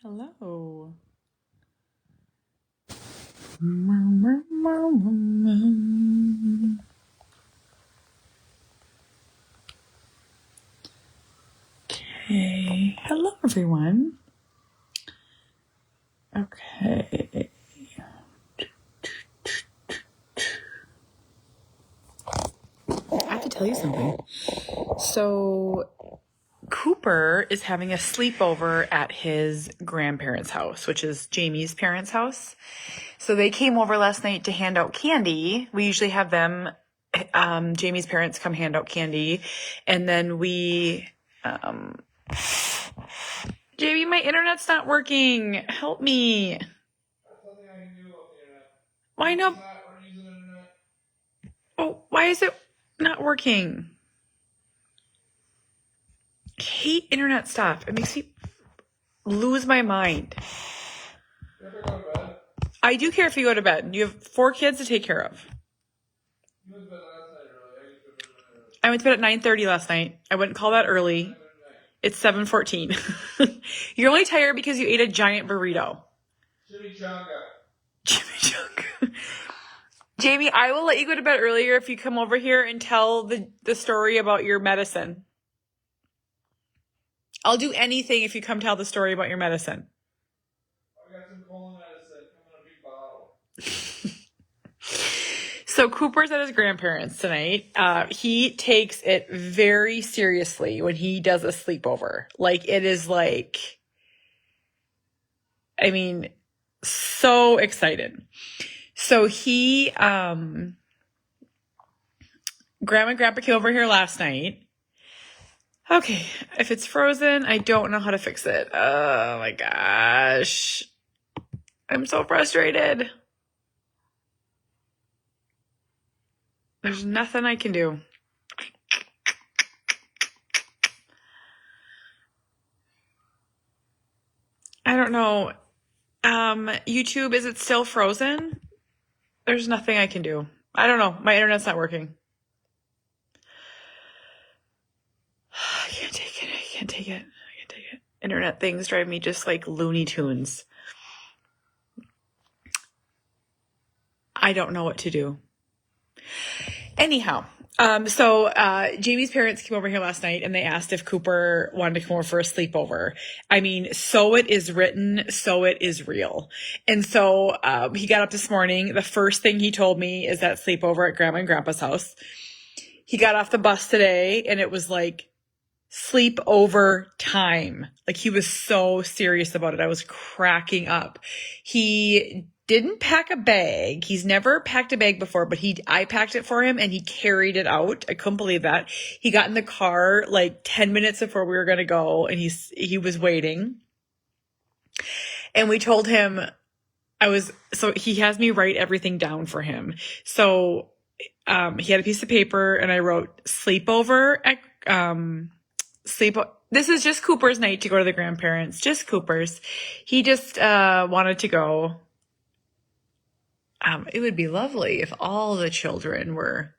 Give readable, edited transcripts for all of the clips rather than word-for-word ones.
Hello. Okay. Hello, everyone. Okay. I have to tell you something. So, Cooper is having a sleepover at his grandparents' house, which is Jamie's parents' house. So they came over last night to hand out candy. We usually have them, Jamie's parents come hand out candy. And then Jamie, my internet's not working. Help me. There's nothing I can do about the internet. Why not? We're using the internet. Oh, why is it not working? I hate internet stuff. It makes me lose my mind. You ever go to bed? I do care if you go to bed. You have 4 kids to take care of. You went to bed last night early. I used to go to bed early. I went to bed at 9:30 last night. I wouldn't call that early. It's 7:14. You're only tired because you ate a giant burrito. Chimichanga. Jamie, I will let you go to bed earlier if you come over here and tell the story about your medicine. I'll do anything if you come tell the story about your medicine. I got some colon medicine. Come in a big bottle. So Cooper's at his grandparents tonight. He takes it very seriously when he does a sleepover. Like, it is like, I mean, so excited. So Grandma and Grandpa came over here last night. Okay, if it's frozen, I don't know how to fix it. Oh my gosh. I'm so frustrated. There's nothing I can do. I don't know. YouTube, is it still frozen? There's nothing I can do. I don't know. My internet's not working. I can't take it. Internet things drive me just like Looney Tunes. I don't know what to do. Anyhow, Jamie's parents came over here last night and they asked if Cooper wanted to come over for a sleepover. I mean, so it is written, so it is real. And so he got up this morning. The first thing he told me is that sleepover at Grandma and Grandpa's house. He got off the bus today and it was like sleepover time. Like, he was so serious about it. I was cracking up. He didn't pack a bag. He's never packed a bag before, but I packed it for him and he carried it out. I couldn't believe that. He got in the car like 10 minutes before we were going to go and he was waiting. And we told him so he has me write everything down for him. So, he had a piece of paper and I wrote sleepover at, this is just Cooper's night to go to the grandparents, just Cooper's. He just wanted to go. It would be lovely if all the children were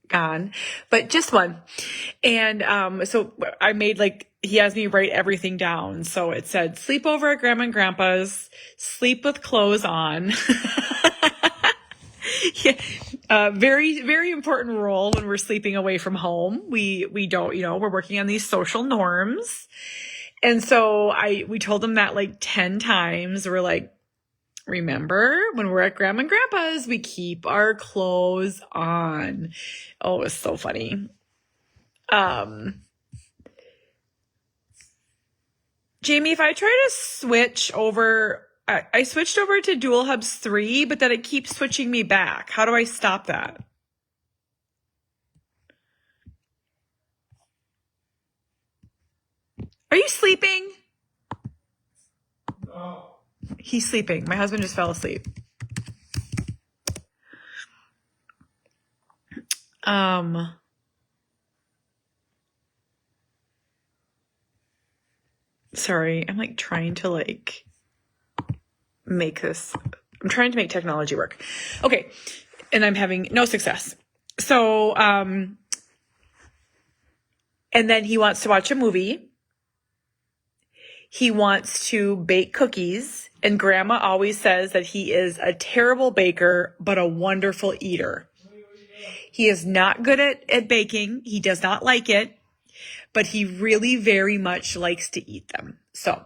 gone, but just one. And so I made he has me write everything down. So it said sleepover at Grandma and Grandpa's, sleep with clothes on. Yeah. Very, very important role when we're sleeping away from home. We don't, we're working on these social norms. And so we told them that like 10 times. We're like, remember when we're at Grandma and Grandpa's, we keep our clothes on. Oh, it was so funny. Jamie, if I try to switch over, I switched over to Dual Hubs 3, but then it keeps switching me back. How do I stop that? Are you sleeping? No. He's sleeping. My husband just fell asleep. Sorry, I'm like trying to make this. I'm trying to make technology work. Okay. And I'm having no success. So, and then he wants to watch a movie. He wants to bake cookies, and Grandma always says that he is a terrible baker, but a wonderful eater. He is not good at baking. He does not like it, but he really very much likes to eat them. So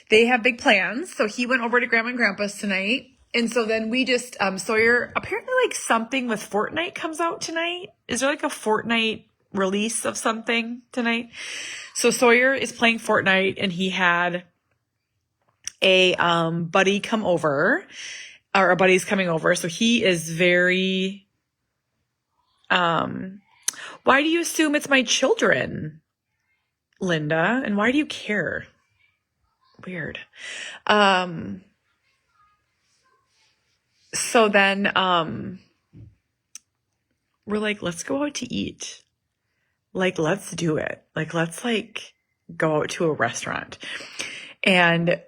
they have big plans. So he went over to Grandma and Grandpa's tonight. And so then we just, Sawyer, apparently like something with Fortnite comes out tonight. Is there like a Fortnite release of something tonight? So Sawyer is playing Fortnite, and he had a buddy come over, or a buddy's coming over. So he is very, why do you assume it's my children, Linda? And why do you care? Weird. So then we're like, let's go out to eat. Like, let's do it. Like, let's like go out to a restaurant. And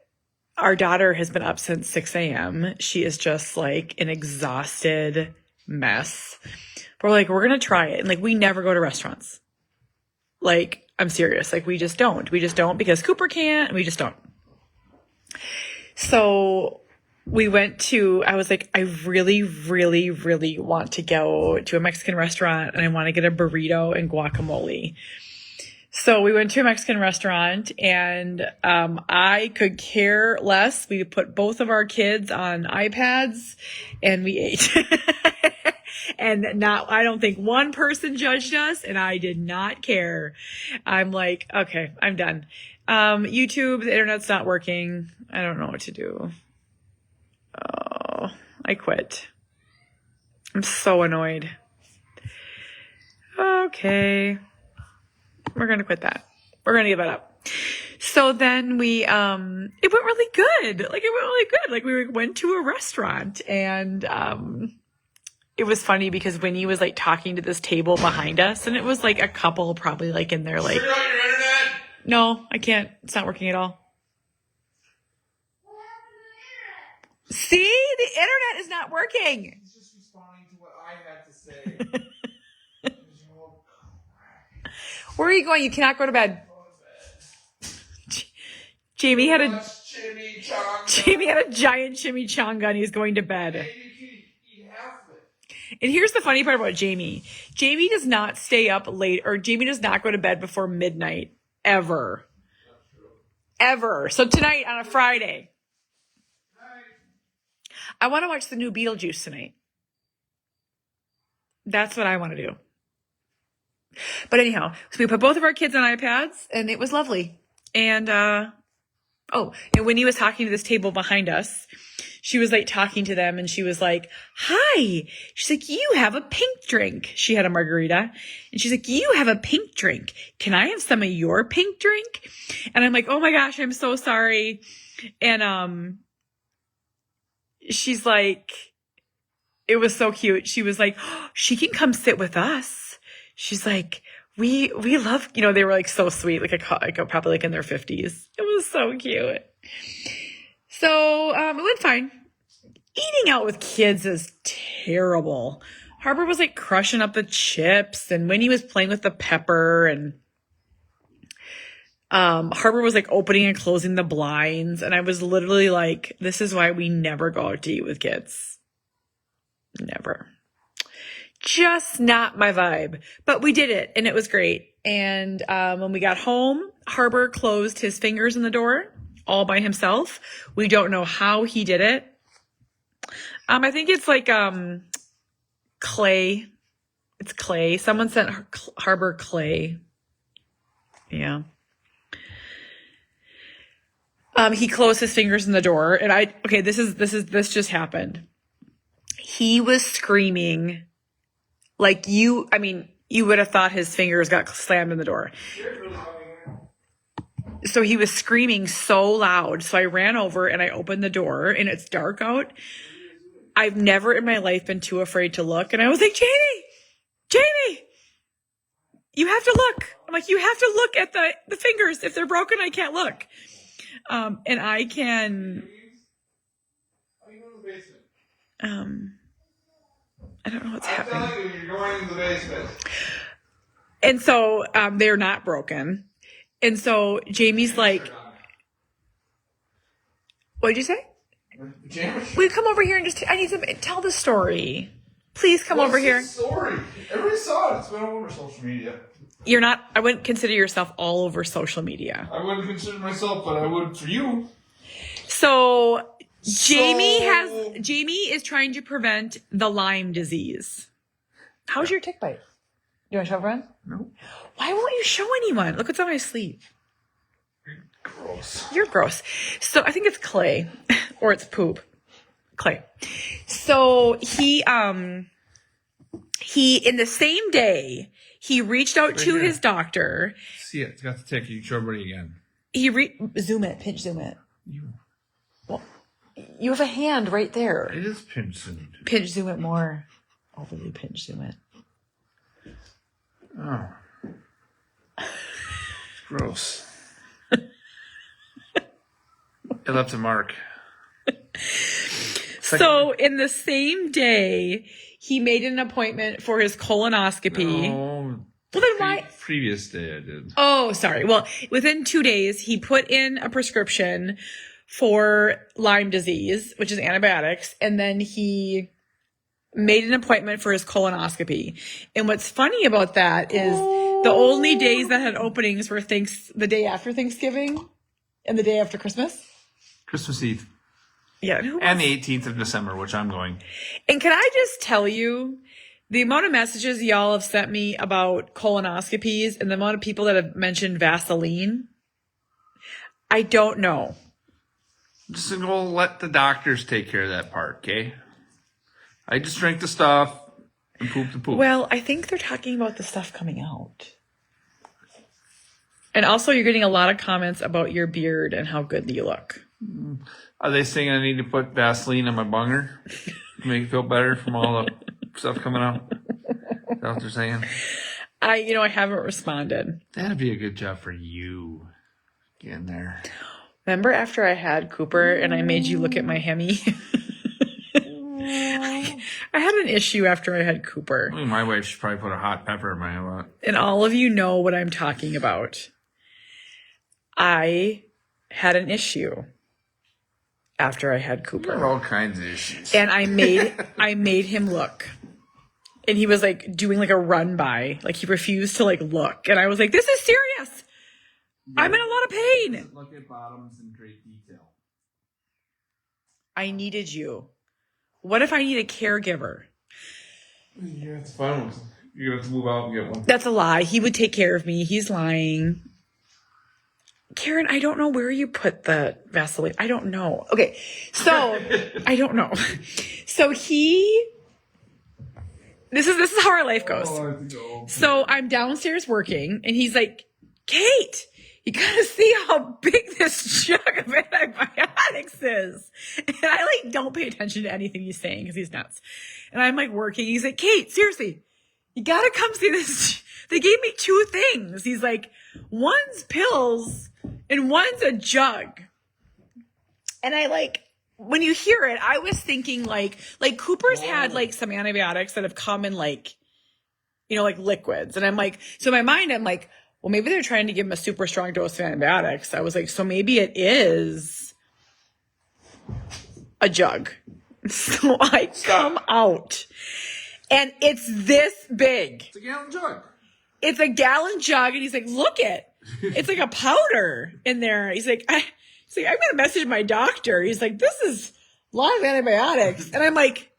our daughter has been up since 6 a.m. She is just like an exhausted mess. We're like, we're going to try it. And like, we never go to restaurants. Like, I'm serious. Like, we just don't. We just don't because Cooper can't. And we just don't. So we went to, I was like, I really, really, really want to go to a Mexican restaurant, and I want to get a burrito and guacamole. So we went to a Mexican restaurant, and I could care less. We put both of our kids on iPads, and we ate. And I don't think one person judged us, and I did not care. I'm like, okay, I'm done. YouTube, the internet's not working. I don't know what to do. Oh, I quit. I'm so annoyed. Okay. We're going to quit that. We're going to give it up. So then we, it went really good. Like, it went really good. Like, we went to a restaurant, and, it was funny because Winnie was like talking to this table behind us, and it was like a couple probably like in there like, Turn on your internet. no, I can't. It's not working at all. See, the internet is not working. He's just responding to what I had to say. Where are you going? You cannot go to bed. Jamie had a giant chimichanga, and he's going to bed. Hey, you can eat half of it. And here's the funny part about Jamie. Jamie does not stay up late, or Jamie does not go to bed before midnight, ever. Ever. So tonight on a Friday, I want to watch the new Beetlejuice tonight. That's what I want to do. But anyhow, so we put both of our kids on iPads, and it was lovely. And, and when he was talking to this table behind us, she was like talking to them, and she was like, hi. She's like, you have a pink drink. She had a margarita, and she's like, you have a pink drink. Can I have some of your pink drink? And I'm like, oh my gosh, I'm so sorry. And, she's like, it was so cute. She was like, oh, she can come sit with us. She's like, we love, they were like so sweet, like probably like in their 50s. It was so cute. So, it went fine. Eating out with kids is terrible. Harper was like crushing up the chips, and Winnie was playing with the pepper, and Harper was like opening and closing the blinds, and I was literally like, this is why we never go out to eat with kids. Never. Just not my vibe. But we did it, and it was great. And when we got home, Harper closed his fingers in the door all by himself. We don't know how he did it. I think it's like clay. It's clay. Someone sent Harper clay. Yeah. He closed his fingers in the door, and this just happened. He was screaming like you would have thought his fingers got slammed in the door. So he was screaming so loud. So I ran over and I opened the door, and it's dark out. I've never in my life been too afraid to look. And I was like, Jamie, you have to look. I'm like, you have to look at the fingers. If they're broken, I can't look. And I can, I don't know what's happening. I'm telling you, you're going into the basement. And so, they're not broken. And so Jamie's like, What'd you say? Pajamas. Will you come over here and I need to tell the story. Please come over here. What's the story? Everybody saw it. It's been all over social media. I wouldn't consider yourself all over social media. I wouldn't consider myself, but I would for you. So Jamie is trying to prevent the Lyme disease. How's your tick bite? You want to show everyone? No. Why won't you show anyone? Look what's on my sleeve. Gross. You're gross. So I think it's clay or it's poop. Clay. So he in the same day, he reached out to his doctor. See it. It's got the tick. You can show everybody again. Zoom it, pinch zoom it. Well, you have a hand right there. It is pinch zoomed. Pinch zoom it more. Overly pinch zoom it. Oh. It's gross. It left a mark. So in the same day, he made an appointment for his colonoscopy. No. Well, then why? Previous day I did. Oh, sorry. Well, within 2 days, he put in a prescription for Lyme disease, which is antibiotics, and then he made an appointment for his colonoscopy. And what's funny about that is the only days that had openings were the day after Thanksgiving and the day after Christmas. Christmas Eve. Yeah. And the 18th of December, which I'm going. And can I just tell you, the amount of messages y'all have sent me about colonoscopies and the amount of people that have mentioned Vaseline, I don't know. Just go let the doctors take care of that part, okay? I just drank the stuff and poop the poop. Well, I think they're talking about the stuff coming out. And also, you're getting a lot of comments about your beard and how good you look. Are they saying I need to put Vaseline on my bunger to make it feel better from all the stuff coming out? Is that what they're saying? I haven't responded. That'd be a good job for you. Get in there. Remember after I had Cooper and I made you look at my Hemi? I had an issue after I had Cooper. I think my wife should probably put a hot pepper in my butt. And all of you know what I'm talking about. I had an issue after I had Cooper. There are all kinds of issues. And I made him look. And he was like doing like a run by. Like he refused to like look. And I was like, this is serious. Yeah. I'm in a lot of pain. Look at bottoms in great detail. I needed you. What if I need a caregiver? Yeah, it's fine. You're going to have to move out and get one. That's a lie. He would take care of me. He's lying. Karen, I don't know where you put the Vaseline. I don't know. Okay, so I don't know. So this is how our life goes. So I'm downstairs working, and he's like, Kate, you gotta see how big this jug of antibiotics is. And I like don't pay attention to anything he's saying because he's nuts. And I'm like working. He's like, Kate, seriously, you gotta come see this. They gave me 2 things. He's like, one's pills and one's a jug. And I like, when you hear it, I was thinking like Cooper's had like some antibiotics that have come in like, like liquids. And I'm like, so in my mind, I'm like, well, maybe they're trying to give him a super strong dose of antibiotics. I was like, so maybe it is a jug. So I come out and it's this big. It's a gallon jug. It's a gallon jug. And he's like, look it. It's like a powder in there. He's like, I'm going to message my doctor. He's like, this is a lot of antibiotics. And I'm like,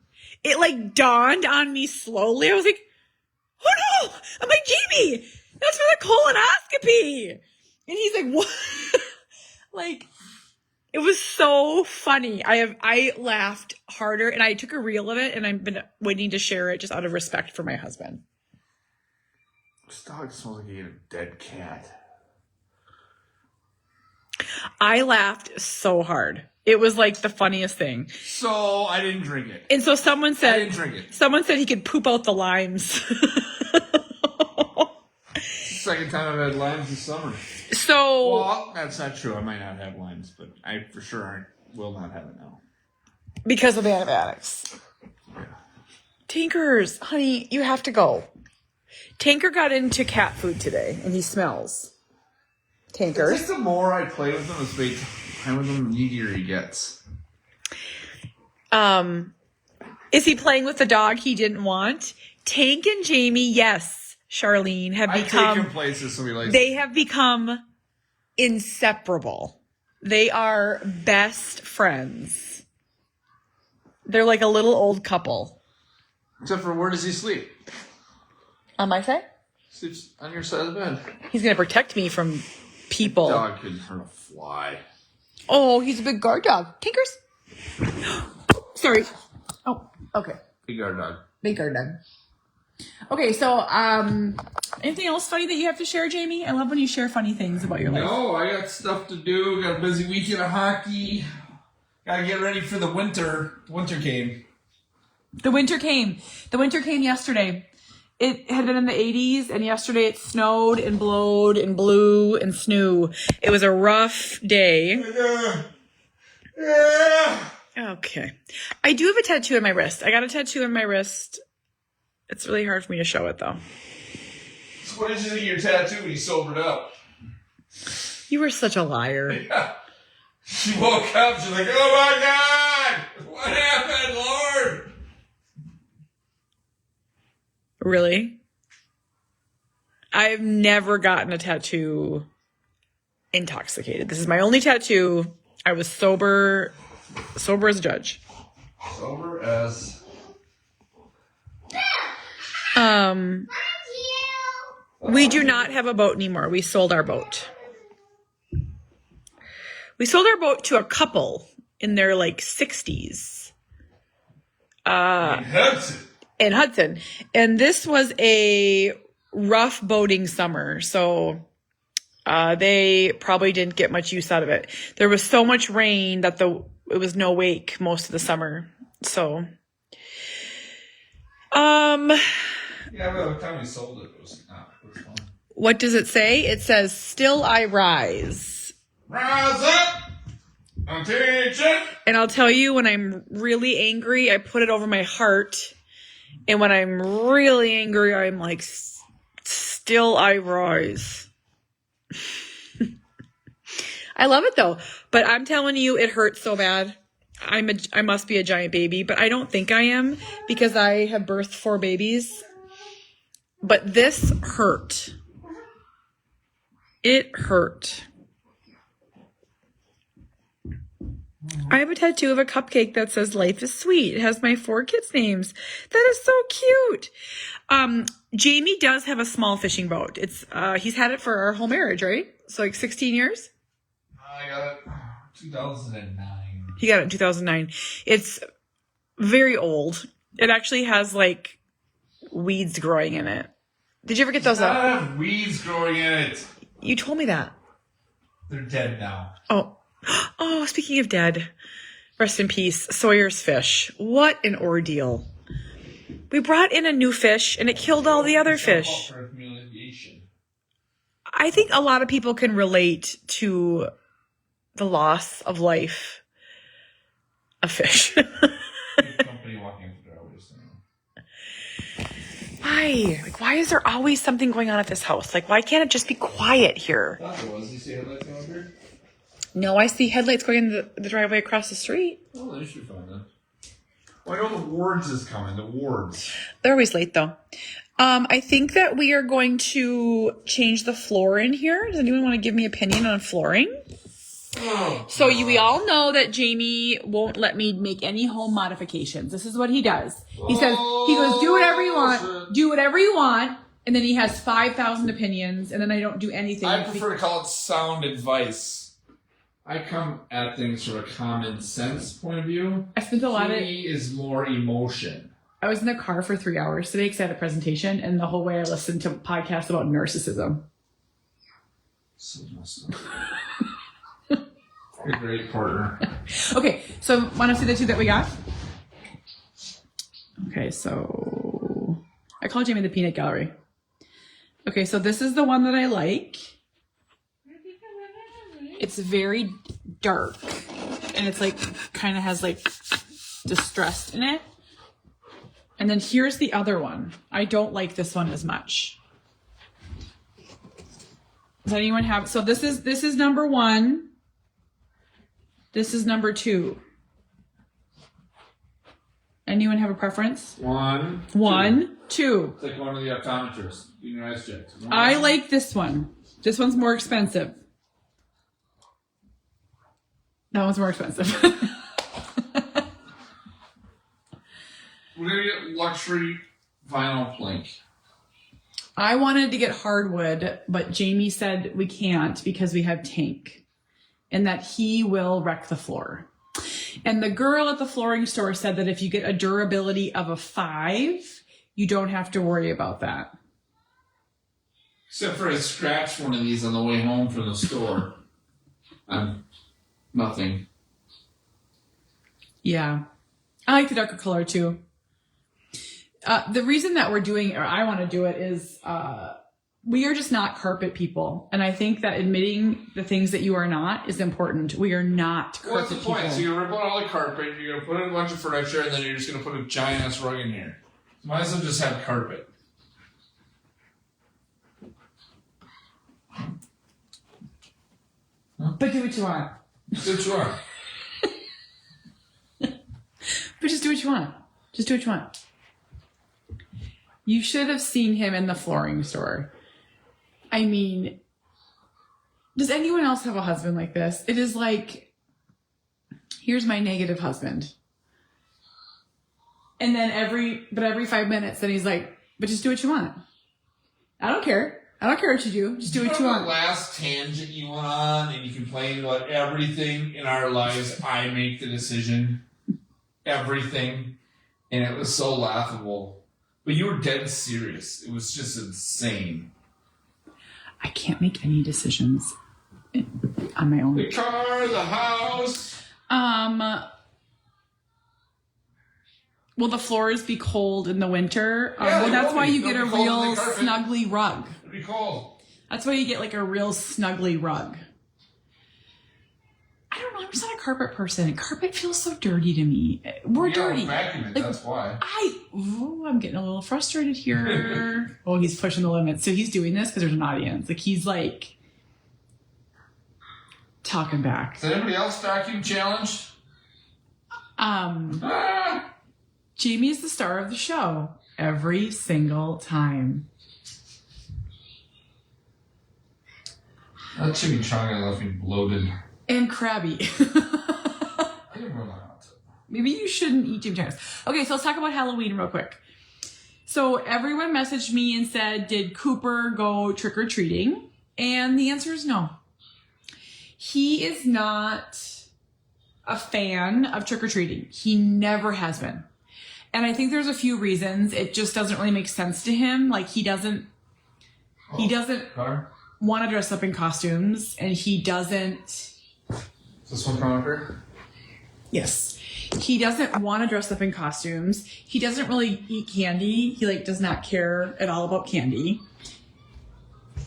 it like dawned on me slowly. I was like, oh no. I'm like, Jamie, that's for the colonoscopy. And he's like, what? Like, it was so funny. I laughed harder and I took a reel of it and I've been waiting to share it just out of respect for my husband. This dog smells like he ate a dead cat. I laughed so hard. It was like the funniest thing. So I didn't drink it. And so someone said, I didn't drink it. Someone said he could poop out the limes. Second time I've had limes this summer. So well, that's not true. I might not have limes, but I for sure will not have it now. Because of the antibiotics. Yeah. Tinkers, honey, you have to go. Tanker got into cat food today, and he smells. Tankers. It's like the more I play with him, How much needier he gets. Is he playing with the dog he didn't want? Tank and Jamie, yes, Charlene, have I become... take him places so he likes They have become inseparable. They are best friends. They're like a little old couple. Except for where does he sleep? On my side? Sleeps on your side of the bed. He's going to protect me from people. Dog could hurt a fly. Oh, he's a big guard dog. Tinkers? Sorry. Oh, okay. Big guard dog. Big guard dog. Okay, so anything else funny that you have to share, Jamie? I love when you share funny things about your life. No, I got stuff to do. Got a busy weekend of hockey. Gotta get ready for the winter. Winter came. The winter came. The winter came yesterday. It had been in the 80s, and yesterday it snowed and blowed and blew and snoo. It was a rough day. Okay. I do have a tattoo on my wrist. I got a tattoo on my wrist. It's really hard for me to show it, though. So what did you think of your tattoo when you sobered up? You were such a liar. Yeah. She woke up, she's like, oh my God! What happened, Lord? Really? I've never gotten a tattoo intoxicated. This is my only tattoo. I was sober as a judge. Sober as... We do not have a boat anymore. We sold our boat. We sold our boat to a couple in their like 60s. In Hudson. And this was a rough boating summer. So they probably didn't get much use out of it. There was so much rain that it was no wake most of the summer. So yeah, by the time we sold it, it was fun. What does it say? It says, "Still I rise." Rise up, attention. And I'll tell you, when I'm really angry, I put it over my heart. And when I'm really angry, I'm like, "Still I rise." I love it though. But I'm telling you, it hurts so bad. I must be a giant baby, but I don't think I am because I have birthed 4 babies. But this hurt. It hurt. I have a tattoo of a cupcake that says "Life is sweet." It has my 4 kids' names. That is so cute. Jamie does have a small fishing boat. It's he's had it for our whole marriage, right? So like 16 years? I got it 2009. He got it in 2009. It's very old. It actually has like weeds growing in it. Did you ever get those I up? have weeds growing in it. You told me that. They're dead now. Oh, speaking of dead, rest in peace, Sawyer's fish. What an ordeal. We brought in a new fish and it killed all the other fish. I think a lot of people can relate to the loss of life of fish. Why? Like, why is there always something going on at this house? Like, why can't it just be quiet here? I thought there was. You see headlights going here? No, I see headlights going in the driveway across the street. Oh, they should find that. Well, I know the Wards is coming. The Wards. They're always late, though. I think that we are going to change the floor in here. Does anyone want to give me an opinion on flooring? Oh, So we all know that Jamie won't let me make any home modifications. This is what he does. He goes, do whatever you want. Do whatever you want. And then he has 5,000 opinions. And then I don't do anything. I prefer to call it sound advice. I come at things from a common sense point of view. I spent a lot of... He is more emotion. I was in the car for 3 hours today because I had a presentation. And the whole way I listened to podcasts about narcissism. So messed up. A great partner. Okay, so want to see the 2 that we got? Okay, so I call Jamie the peanut gallery. Okay, so this is the one that I like. It's very dark, and it's like kind of has like distress in it. And then here's the other one. I don't like this one as much. Does anyone have? So this is number 1. This is number 2. Anyone have a preference? 1, 1, 2. It's like one of the optometrists. Your eyes checked. I like this one. This one's more expensive. That one's more expensive. We're gonna get luxury vinyl plank. I wanted to get hardwood, but Jamie said we can't because we have tank and that he will wreck the floor. And the girl at the flooring store said that if you get a durability of a 5, you don't have to worry about that. Except for I scratched one of these on the way home from the store. Nothing. Yeah. I like the darker color too. The reason that we're doing, or I want to do it, is we are just not carpet people. And I think that admitting the things that you are not is important. We are not carpet What's the point? people. So you're going to rip out all the carpet, you're going to put in a bunch of furniture, and then you're just going to put a giant ass rug in here. Might as well just have carpet. But do what you want. Do what you want. But just do what you want. Just do what you want. You should have seen him in the flooring store. I mean, does anyone else have a husband like this? It is like, here's my negative husband. And then every 5 minutes, then he's like, but just do what you want. I don't care. I don't care what you do. Just do what you want. The last tangent you went on and you complained about everything in our lives. I make the decision. Everything. And it was so laughable. But you were dead serious. It was just insane. I can't make any decisions on my own. The car, the house. Will the floors be cold in the winter? Yeah, well, that's why you They'll get a be cold in real the carpet. snuggly rug. It'll be cold. That's why you get like a real snuggly rug. I don't know. I'm just not a carpet person. Carpet feels so dirty to me. We're dirty. Vacuum it, Like, that's why. I'm getting a little frustrated here. Oh, he's pushing the limits. So he's doing this because there's an audience. Like he's like talking back. Is anybody else vacuum challenged? Jamie's the star of the show every single time. That chimichanga left me bloated. And crabby. I didn't run out. Maybe you shouldn't eat chimichangas. Okay, so let's talk about Halloween real quick. So everyone messaged me and said, did Cooper go trick-or-treating? And the answer is no. He is not a fan of trick-or-treating. He never has been. And I think there's a few reasons. It just doesn't really make sense to him. Like he doesn't want to dress up in costumes, and he doesn't. Is this one coming up here? Yes. He doesn't want to dress up in costumes. He doesn't really eat candy. He like does not care at all about candy.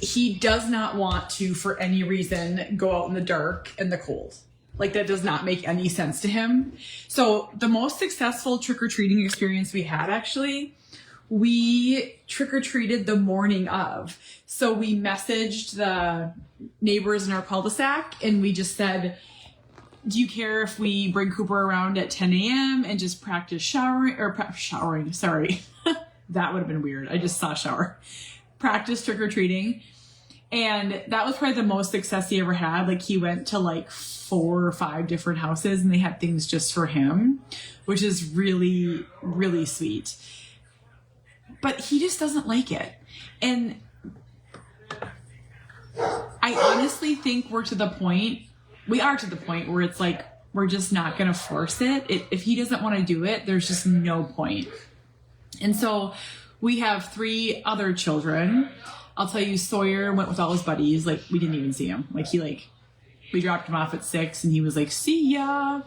He does not want to, for any reason, go out in the dark and the cold. Like that does not make any sense to him. So the most successful trick-or-treating experience we had, actually, we trick-or-treated the morning of. So we messaged the neighbors in our cul-de-sac and we just said, do you care if we bring Cooper around at 10 a.m. and just practice showering? Sorry. That would have been weird. I just saw shower. Practice trick-or-treating. And that was probably the most success he ever had. Like he went to like 4 or 5 different houses and they had things just for him, which is really, really sweet. But he just doesn't like it. And I honestly think we are to the point where it's like, we're just not going to force it. If he doesn't want to do it, there's just no point. And so we have 3 other children. I'll tell you, Sawyer went with all his buddies. Like, we didn't even see him. Like, we dropped him off at 6 and he was like, see ya.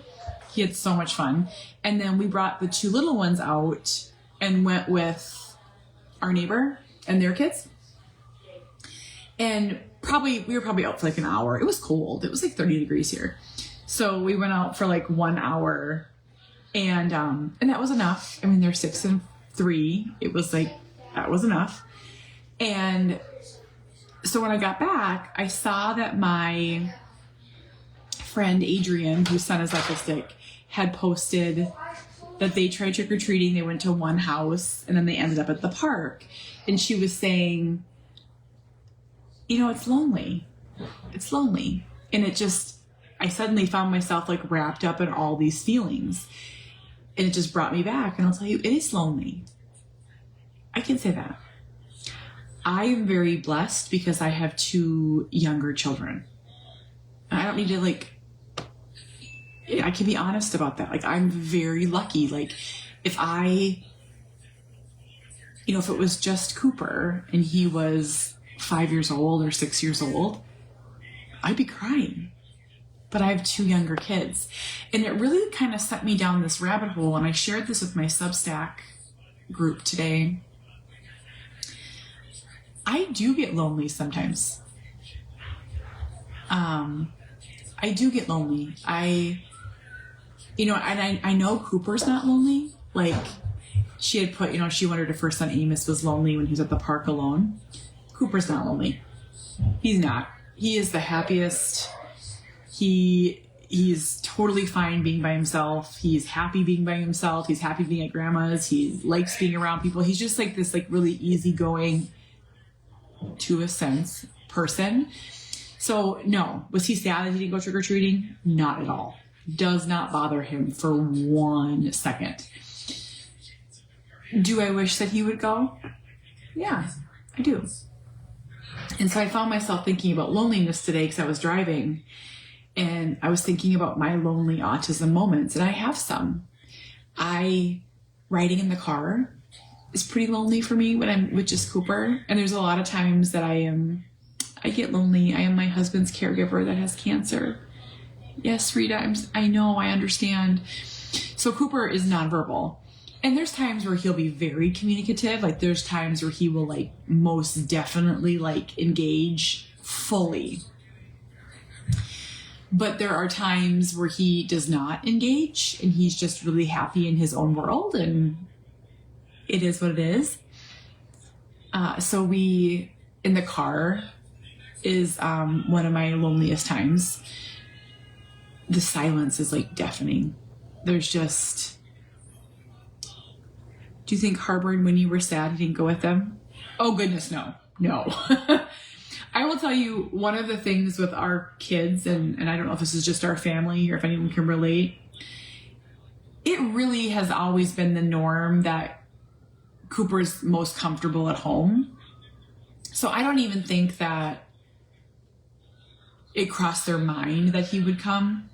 He had so much fun. And then we brought the 2 little ones out and went with our neighbor and their kids. And we were probably out for like an hour. It was cold. It was like 30 degrees here. So we went out for like 1 hour and that was enough. I mean, they're 6 and 3. It was like, that was enough. And so when I got back, I saw that my friend Adrian, whose son is autistic, had posted that they tried trick-or-treating. They went to one house and then they ended up at the park. And she was saying, you know, it's lonely. It's lonely. And I suddenly found myself like wrapped up in all these feelings. And it just brought me back. And I'll tell you, it is lonely. I can say that. I am very blessed because I have 2 younger children. I don't need to I can be honest about that. Like, I'm very lucky. Like, if it was just Cooper and he was 5 years old or 6 years old, I'd be crying. But I have 2 younger kids. And it really kind of set me down this rabbit hole. And I shared this with my Substack group today. I do get lonely sometimes. I do get lonely. I know Cooper's not lonely. Like, she had put, she wondered if her son Amos was lonely when he was at the park alone. Cooper's not lonely. He's not. He is the happiest. He's totally fine being by himself. He's happy being by himself. He's happy being at grandma's. He likes being around people. He's just like this, like, really easygoing, to a sense, person. So no, was he sad that he didn't go trick-or-treating? Not at all. Does not bother him for 1 second. Do I wish that he would go? Yeah, I do. And so I found myself thinking about loneliness today because I was driving and I was thinking about my lonely autism moments, and I have some. Riding in the car is pretty lonely for me when I'm with just Cooper. And there's a lot of times that I get lonely. I am my husband's caregiver that has cancer. Yes, Rita, I know, I understand. So Cooper is nonverbal. And there's times where he'll be very communicative. Like, there's times where he will, like, most definitely, like, engage fully. But there are times where he does not engage and he's just really happy in his own world, and it is what it is. So in the car is one of my loneliest times. The silence is like deafening. There's just... Do you think Harbor and Winnie were sad he didn't go with them? Oh goodness, no. I will tell you, one of the things with our kids, and I don't know if this is just our family or if anyone can relate, it really has always been the norm that Cooper's most comfortable at home. So I don't even think that it crossed their mind that he would come.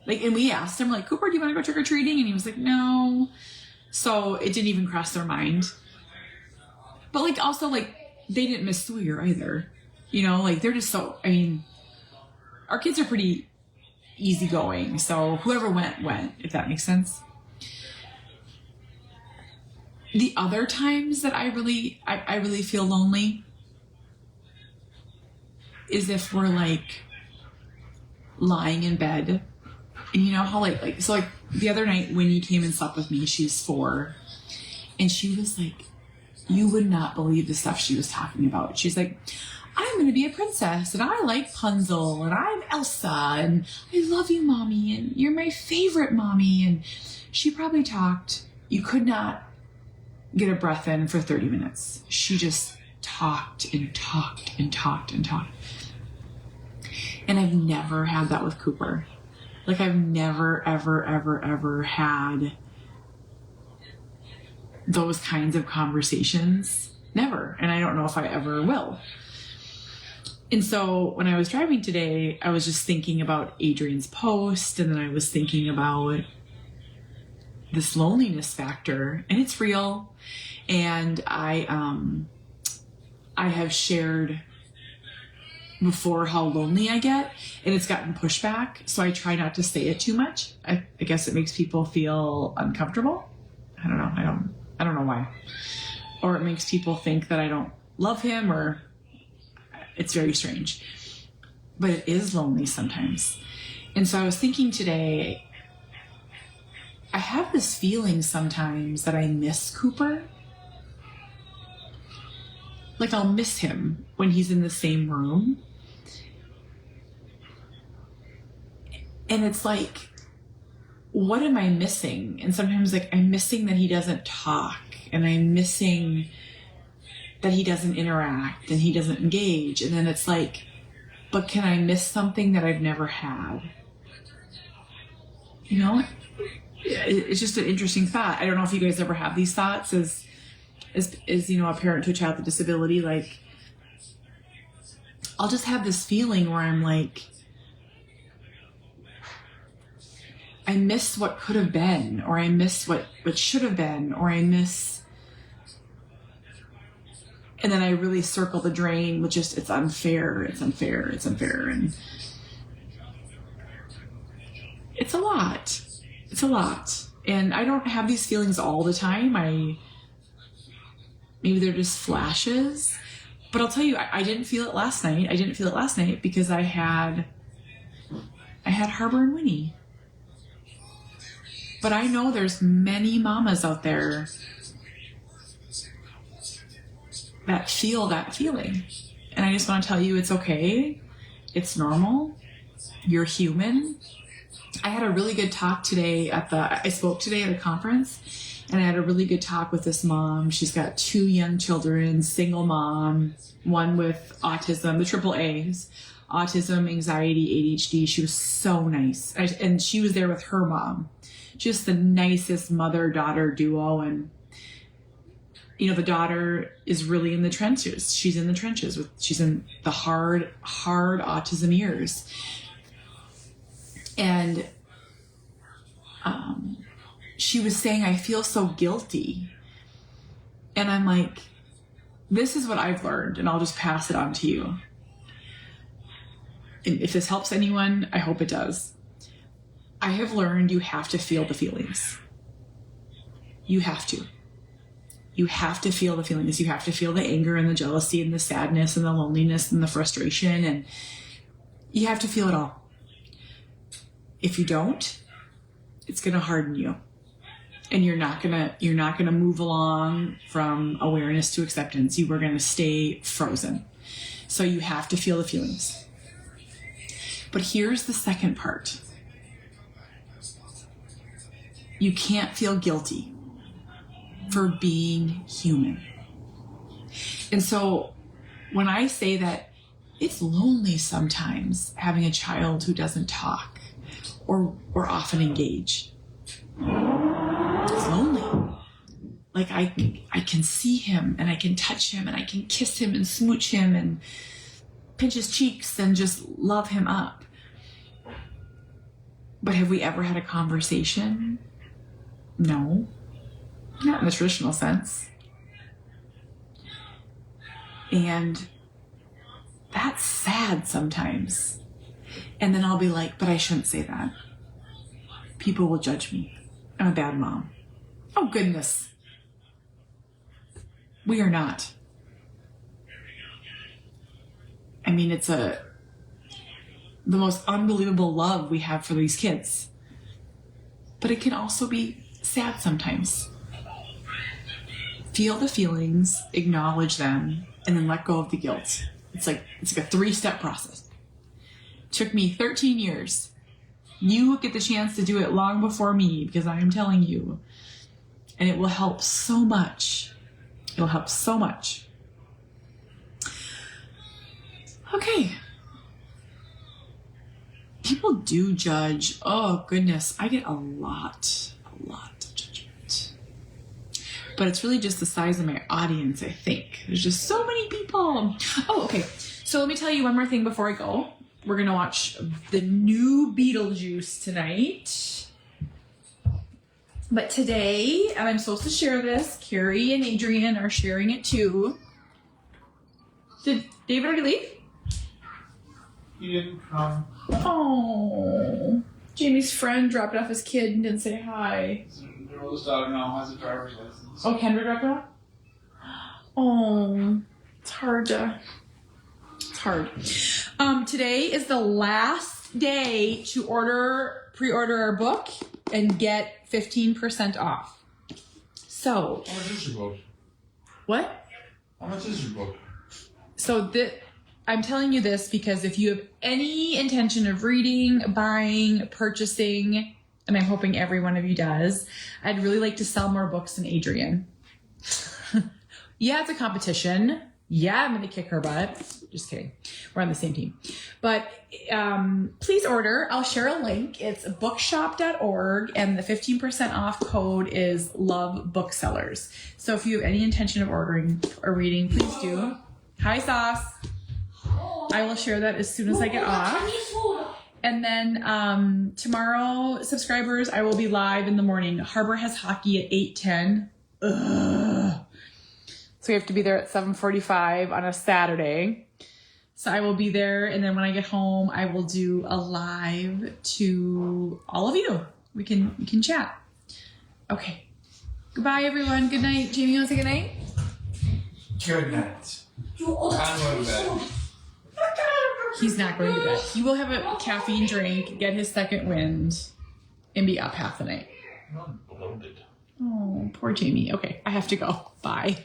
Like, and we asked him, like, Cooper, do you want to go trick-or-treating? And he was like, no. So it didn't even cross their mind. But, like, also, like, they didn't miss Sawyer either. Like, they're just so, our kids are pretty easygoing. So whoever went, if that makes sense. The other times that I really feel lonely is if we're, like, lying in bed. And you know how, so the other night Winnie came and slept with me. She's 4. And she was like, you would not believe the stuff she was talking about. She's like, I'm going to be a princess, and I like Punzel, and I'm Elsa, and I love you, Mommy, and you're my favorite, Mommy. And she probably talked, you could not get a breath in for 30 minutes. She just talked and talked and talked and talked. And I've never had that with Cooper. Like, I've never, ever, ever, ever had those kinds of conversations. Never. And I don't know if I ever will. And so when I was driving today, I was just thinking about Adrian's post, and then I was thinking about this loneliness factor, and it's real. And I have shared before how lonely I get, and it's gotten pushback. So I try not to say it too much. I guess it makes people feel uncomfortable. I don't know. I don't know why. Or it makes people think that I don't love him, or it's very strange. But it is lonely sometimes. And so I was thinking today, I have this feeling sometimes that I miss Cooper. Like, I'll miss him when he's in the same room. And it's like, what am I missing? And sometimes like I'm missing that he doesn't talk, and I'm missing that he doesn't interact and he doesn't engage. And then it's like, but can I miss something that I've never had? You know, it's just an interesting thought. I don't know if you guys ever have these thoughts as you know, a parent to a child with disability. Like, I'll just have this feeling where I'm like, I miss what could have been, or I miss what should have been, or I miss, and then I really circle the drain with just, it's unfair, and it's a lot. And I don't have these feelings all the time. Maybe they're just flashes, but I'll tell you, I didn't feel it last night. Because I had Harbor and Winnie. But I know there's many mamas out there that feel that feeling. And I just want to tell you, it's okay. It's normal. You're human. I had a really good talk today I spoke today at a conference, and I had a really good talk with this mom. She's got 2 young children, single mom, one with autism, the triple A's, autism, anxiety, ADHD. She was so nice. And she was there with her mom. Just the nicest mother-daughter duo. And, you know, the daughter is really in the trenches. She's in the trenches. She's in the hard autism years. And she was saying, I feel so guilty. And I'm like, this is what I've learned, and I'll just pass it on to you. And if this helps anyone, I hope it does. I have learned you have to feel the feelings. You have to. You have to feel the feelings. You have to feel the anger and the jealousy and the sadness and the loneliness and the frustration, and you have to feel it all. If you don't, it's going to harden you, and you're not going to move along from awareness to acceptance. You are going to stay frozen. So you have to feel the feelings. But here's the second part. You can't feel guilty for being human. And so when I say that it's lonely sometimes having a child who doesn't talk or often engage, it's lonely. Like I can see him, and I can touch him, and I can kiss him and smooch him and pinch his cheeks and just love him up. But have we ever had a conversation? No, not in the traditional sense. And that's sad sometimes. And then I'll be like, but I shouldn't say that. People will judge me. I'm a bad mom. Oh, goodness. We are not. I mean, it's the most unbelievable love we have for these kids. But it can also be sad sometimes. Feel the feelings, acknowledge them, and then let go of the guilt. It's like a 3-step process. It took me 13 years. You get the chance to do it long before me, because I am telling you. And it will help so much. It'll help so much. Okay. People do judge. Oh, goodness. I get a lot of judgment. But it's really just the size of my audience, I think. There's just so many people. Oh, okay. So let me tell you one more thing before I go. We're going to watch the new Beetlejuice tonight. But today, and I'm supposed to share this, Carrie and Adrian are sharing it too. Did David already leave? He didn't come. Oh, Jamie's friend dropped off his kid and didn't say hi. Their oldest daughter now has a driver's license. Oh, Kendra dropped off? Oh, it's hard. Today is the last day to pre-order our book and get 15% off. So. How much is your book? What? How much is your book? So I'm telling you this because if you have any intention of reading, buying, purchasing, and I'm hoping every one of you does, I'd really like to sell more books than Adrian. Yeah, it's a competition. Yeah, I'm going to kick her butt. Just kidding. We're on the same team. But please order. I'll share a link. It's bookshop.org, and the 15% off code is Love Booksellers. So if you have any intention of ordering or reading, please do. Hi, Sauce. I will share that as soon as I get off. And then tomorrow, subscribers, I will be live in the morning. Harbor has hockey at 8:10. Ugh. So we have to be there at 7:45 on a Saturday. So I will be there, and then when I get home, I will do a live to all of you. We can chat. Okay. Goodbye, everyone. Good night. Jamie, you want to say good night? Good night. I'm going to bed. He's not going to bed. He will have a caffeine drink, get his second wind, and be up half the night. I'm bloated. Oh, poor Jamie. Okay, I have to go. Bye.